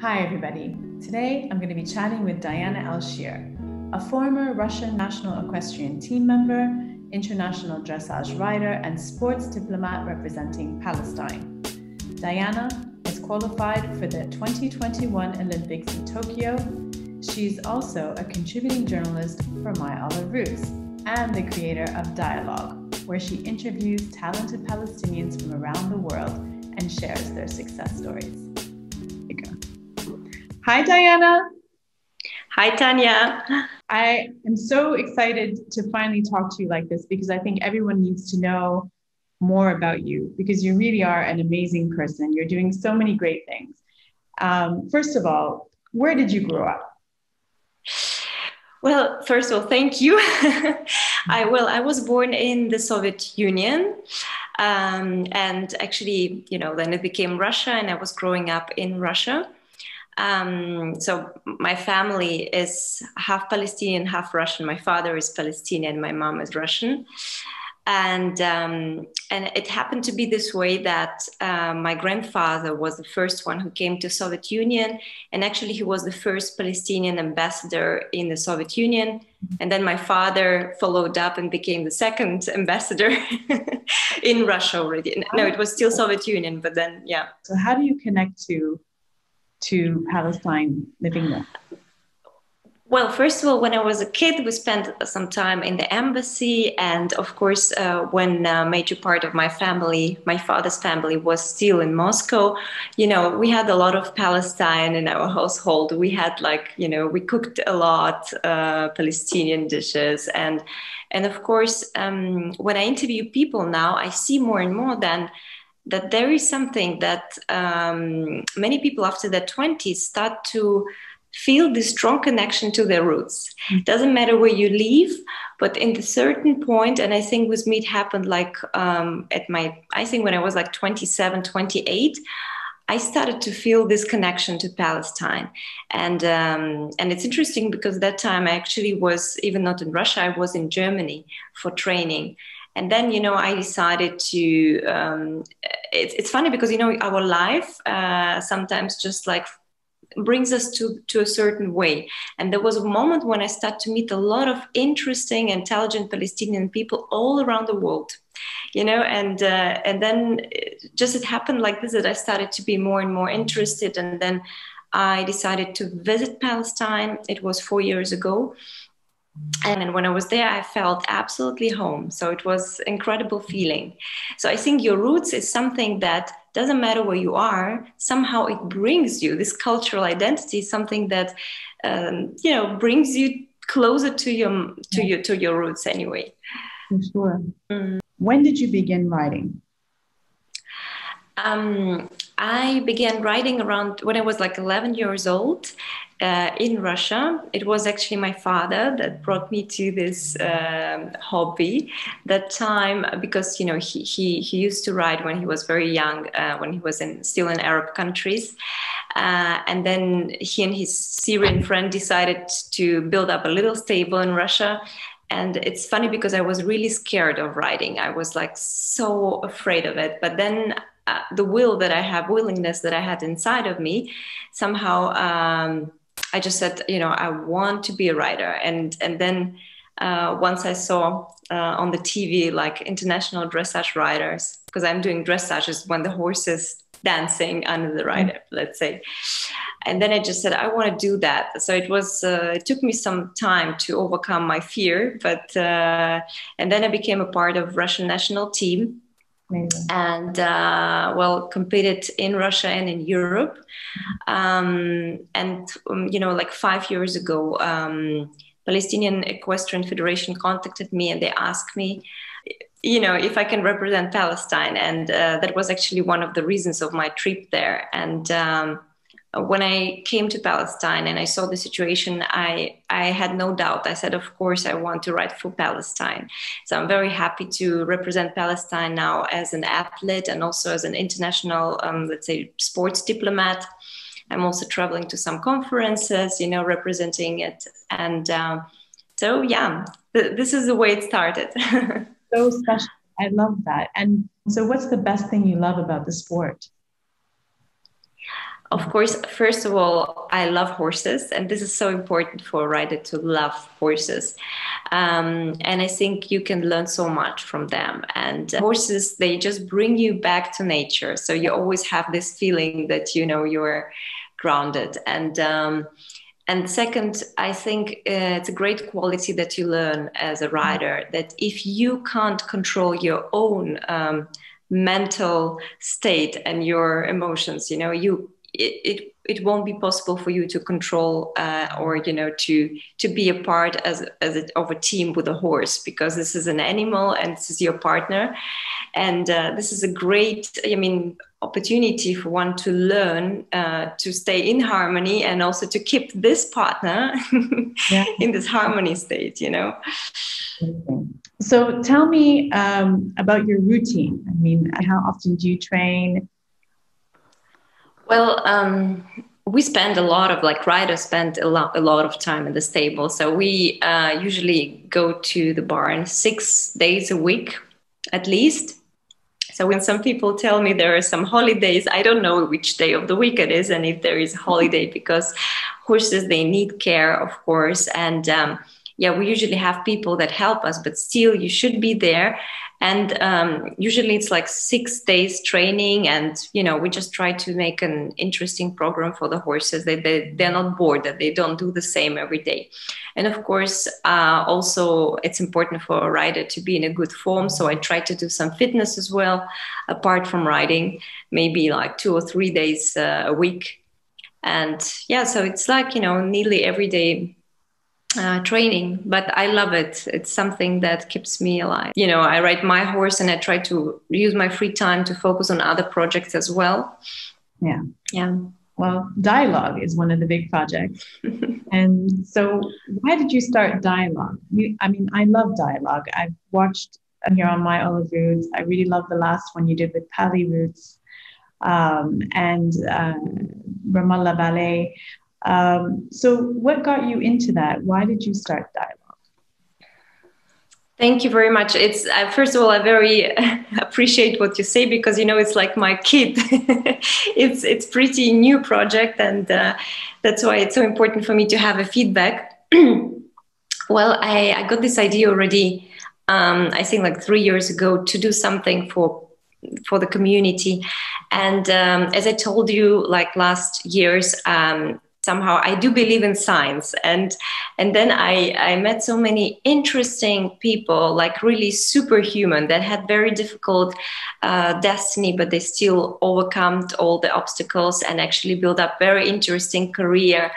Hi everybody. Today I'm going to be chatting with Diana Shaer, a former Russian National Equestrian team member, international dressage rider, and sports diplomat representing Palestine. Diana is qualified for the 2021 Olympics in Tokyo. She's also a contributing journalist for My Olive Roots and the creator of Dialogue, where she interviews talented Palestinians from around the world and shares their success stories. Hi, Diana. Hi, Tanya. I am so excited to finally talk to you like this because I think everyone needs to know more about you because you really are an amazing person. You're doing so many great things. First of all, where did you grow up? Well, first of all, thank you. I was born in the Soviet Union. And actually, then it became Russia and I was growing up in Russia. So my family is half Palestinian, half Russian. My father is Palestinian, my mom is Russian. And it happened to be this way that my grandfather was the first one who came to Soviet Union. And actually, he was the first Palestinian ambassador in the Soviet Union. And then my father followed up and became the second ambassador in Russia already. No, it was still Soviet Union, but then, yeah. So how do you connect to Palestine living there? Well, first of all, when I was a kid, we spent some time in the embassy. And of course, when a major part of my family, my father's family, was still in Moscow, we had a lot of Palestine in our household. We had we cooked a lot, Palestinian dishes. And of course, when I interview people now, I see more and more that there is something that many people after their 20s start to feel this strong connection to their roots. It doesn't matter where you live, but in the certain point, and I think with me it happened I think when I was 27, 28, I started to feel this connection to Palestine. And it's interesting because that time I actually was even not in Russia, I was in Germany for training. And then, I decided to, it's funny because, our life sometimes just brings us to a certain way. And there was a moment when I started to meet a lot of interesting, intelligent Palestinian people all around the world, and then it happened like this, that I started to be more and more interested. And then I decided to visit Palestine. It was 4 years ago. And when I was there, I felt absolutely home. So it was an incredible feeling. So I think your roots is something that doesn't matter where you are, somehow it brings you, this cultural identity, something that, brings you closer to your roots anyway. For sure. When did you begin writing? I began writing around when I was 11 years old in Russia. It was actually my father that brought me to this hobby that time because, he used to ride when he was very young, when he was still in Arab countries. And then he and his Syrian friend decided to build up a little stable in Russia. And it's funny because I was really scared of riding. I was so afraid of it. But then the willingness that I had inside of me, somehow I just said, I want to be a rider. And then once I saw on the TV, international dressage riders, because I'm doing dressage is when the horse is dancing under the rider, let's say. And then I just said, I want to do that. So it took me some time to overcome my fear, and then I became a part of Russian national team. Amazing. And competed in Russia and in Europe. 5 years ago, Palestinian Equestrian Federation contacted me and they asked me, if I can represent Palestine. And that was actually one of the reasons of my trip there. And when I came to Palestine and I saw the situation, I had no doubt. I said, of course, I want to ride for Palestine. So I'm very happy to represent Palestine now as an athlete and also as an international, sports diplomat. I'm also traveling to some conferences, representing it. And this is the way it started. So special. I love that. And so what's the best thing you love about the sport? Of course, first of all, I love horses, and this is so important for a rider to love horses. And I think you can learn so much from them. And horses, they just bring you back to nature. So you always have this feeling that, you know, you're grounded. And second, I think it's a great quality that you learn as a rider, that if you can't control your own mental state and your emotions, you know, it won't be possible for you to control or, you know, to be a part of a team with a horse, because this is an animal and this is your partner. And this is a great, I mean, opportunity for one to learn to stay in harmony and also to keep this partner in this harmony state, you know. So tell me about your routine. I mean, how often do you train? Well, we spend a lot of, like, riders spend a lot of time in the stable. So we usually go to the barn 6 days a week, at least. So when some people tell me there are some holidays, I don't know which day of the week it is and if there is a holiday, because horses, they need care, of course. And yeah, we usually have people that help us, but still you should be there. And usually it's like 6 days training, and, you know, we just try to make an interesting program for the horses. They're not bored, that they don't do the same every day. And of course, also it's important for a rider to be in a good form. So I try to do some fitness as well, apart from riding, maybe like 2 or 3 days a week. And yeah, so it's like, you know, nearly every day training, but I love it. It's something that keeps me alive. You know, I ride my horse and I try to use my free time to focus on other projects as well. Yeah. Yeah. Well, dialogue is one of the big projects. And so why did you start dialogue? I mean, I love dialogue. I've watched here on My Olive Roots. I really love the last one you did with Pali Roots and Ramallah Ballet. So what got you into that? Why did you start dialogue? Thank you very much. It's first of all, I very appreciate what you say, because, you know, it's like my kid. It's pretty new project, and that's why it's so important for me to have a feedback. Well, I got this idea already, I think like 3 years ago, to do something for the community. And as I told you, like last years, somehow I do believe in science. And then I met so many interesting people, like really superhuman, that had very difficult destiny, but they still overcome all the obstacles and actually build up very interesting career.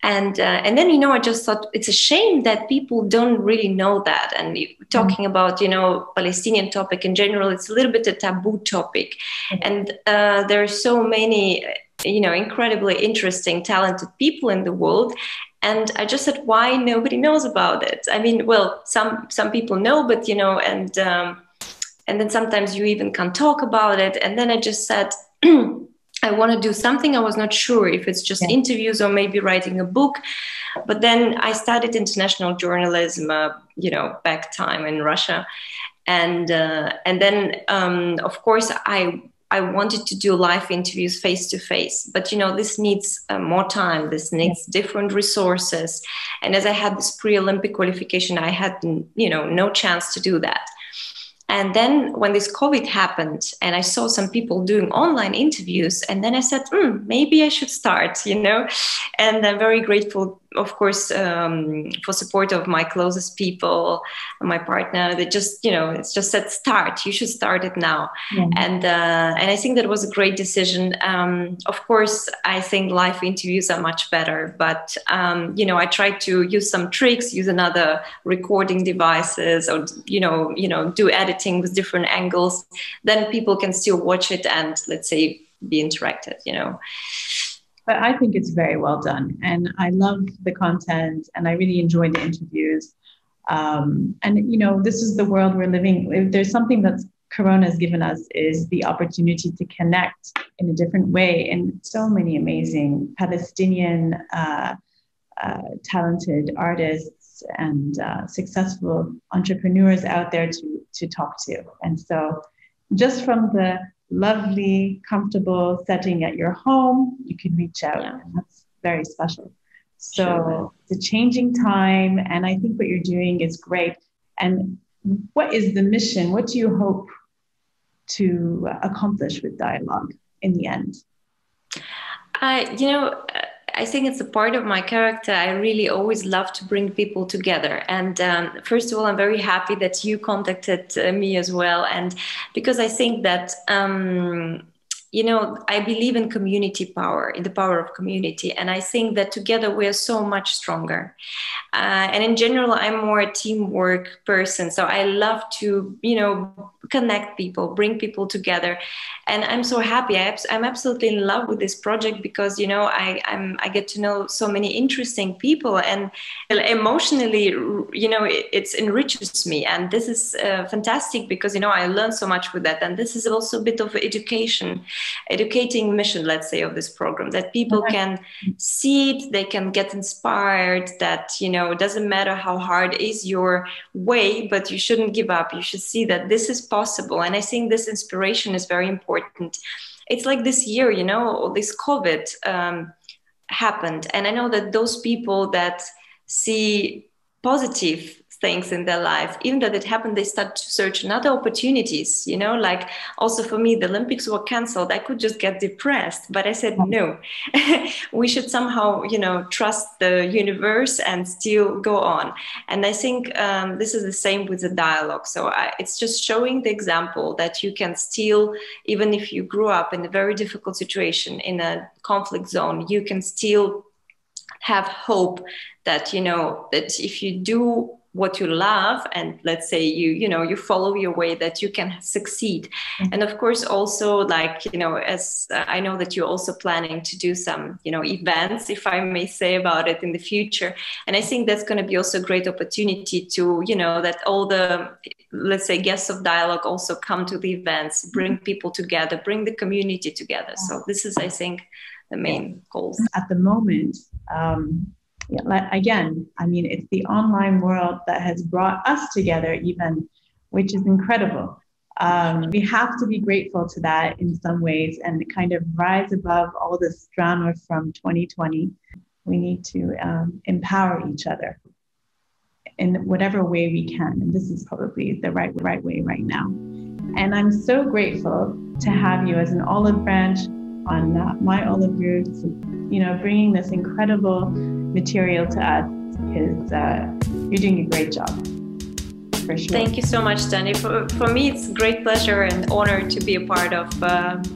And then, you know, I just thought it's a shame that people don't really know that. And talking about, you know, Palestinian topic in general, it's a little bit a taboo topic. And there are so many, you know, incredibly interesting, talented people in the world. And I just said, why nobody knows about it? I mean, well, some people know, but, you know, and then sometimes you even can't talk about it. And then I just said, I want to do something. I was not sure if it's just interviews or maybe writing a book. But then I studied international journalism, you know, back time in Russia. And then, of course, I wanted to do live interviews face to face. But, you know, this needs more time. This needs different resources. And as I had this pre-Olympic qualification, I had, you know, no chance to do that. And then when this COVID happened and I saw some people doing online interviews, and then I said, maybe I should start, you know. And I'm very grateful, of course, for support of my closest people, my partner. That just, you know, it's just said, start. You should start it now. And I think that was a great decision. Of course, I think live interviews are much better, but you know, I tried to use some tricks, use another recording devices, or you know, do editing with different angles. Then people can still watch it and, let's say, be interactive, you know. But I think it's very well done, and I love the content, and I really enjoy the interviews. And you know, this is the world we're living. If there's something that Corona has given us, is the opportunity to connect in a different way. And so many amazing Palestinian talented artists and successful entrepreneurs out there to talk to. And so, just from the lovely, comfortable setting at your home, you can reach out. Yeah. And that's very special. So sure. The changing time, and I think what you're doing is great. And what is the mission? What do you hope to accomplish with dialogue in the end? I think it's a part of my character. I really always love to bring people together. And first of all, I'm very happy that you contacted me as well. And because I think that, I believe in community power, in the power of community. And I think that together we are so much stronger. And in general, I'm more a teamwork person. So I love to, connect people, bring people together. And I'm so happy. I'm absolutely in love with this project because, I get to know so many interesting people, and emotionally, it enriches me. And this is fantastic because, I learn so much with that. And this is also a bit of educating mission, let's say, of this program, that people can see it, they can get inspired, that, it doesn't matter how hard is your way, but you shouldn't give up. You should see that this is possible. And I think this inspiration is very important. It's like this year, this COVID happened. And I know that those people that see positive things in their life, even that it happened, they start to search another opportunities, like also for me, the Olympics were canceled. I could just get depressed, but I said, no, we should somehow, trust the universe and still go on. And I think this is the same with the dialogue. So it's just showing the example that you can still, even if you grew up in a very difficult situation, in a conflict zone, you can still have hope that, that if you do what you love, and let's say you follow your way, that you can succeed. Mm-hmm. And of course also, as I know that you're also planning to do some events, if I may say, about it in the future. And I think that's going to be also a great opportunity to that all the, let's say, guests of dialogue also come to the events, bring people together, bring the community together. So this is, I think, the main goals at the moment. Again, it's the online world that has brought us together even, which is incredible. We have to be grateful to that in some ways and kind of rise above all this drama from 2020. We need to empower each other in whatever way we can. And this is probably the right way right now. And I'm so grateful to have you as an olive branch on My Olive Roots. Bringing this incredible material to us is, you're doing a great job, for sure. Thank you so much, Danny. For me, it's a great pleasure and honor to be a part of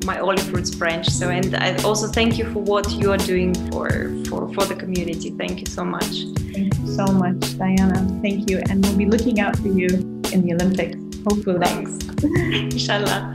My Olive Roots branch. So, and I also thank you for what you are doing for the community. Thank you so much. Thank you so much, Diana. Thank you. And we'll be looking out for you in the Olympics, hopefully. Thanks. Inshallah.